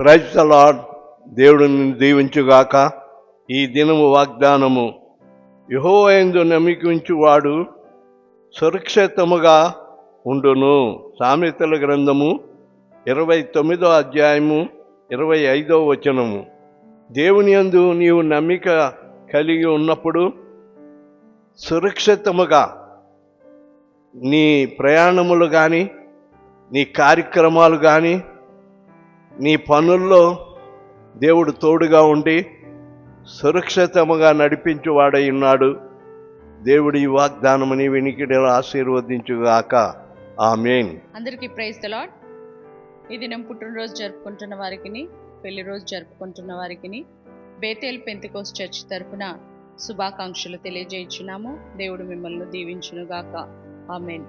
Praise the lord. దేవుడు నిన్ను దీవించుగాక. ఈ దినము వాగ్దానము, యెహోవా యందు నమ్మికించువాడు సురక్షితముగా ఉండును. సామెతల గ్రంథము 29వ అధ్యాయము 25వ వచనము. దేవుని యందు నీవు నమ్మిక కలిగి ఉన్నప్పుడు సురక్షితముగా నీ ప్రయాణములు కానీ, నీ కార్యక్రమాలు కానీ, నీ పనుల్లో దేవుడు తోడుగా ఉండి సురక్షితముగా నడిపించువాడై ఉన్నాడు. దేవుడి ఈ వాగ్దానముని వినికిడిలో ఆశీర్వదించుగాక. ఆమేన్. అందరికీ ప్రైజ్ ద లార్డ్. ఈ దినం పుట్టినరోజు జరుపుకుంటున్న వారికి, పెళ్లి రోజు జరుపుకుంటున్న వారికి బేతేల్ పెంతెకోస్తు చర్చ్ తరఫున శుభాకాంక్షలు తెలియజేయుచున్నాము. దేవుడు మిమ్మల్ని దీవించునుగాక. ఆమేన్.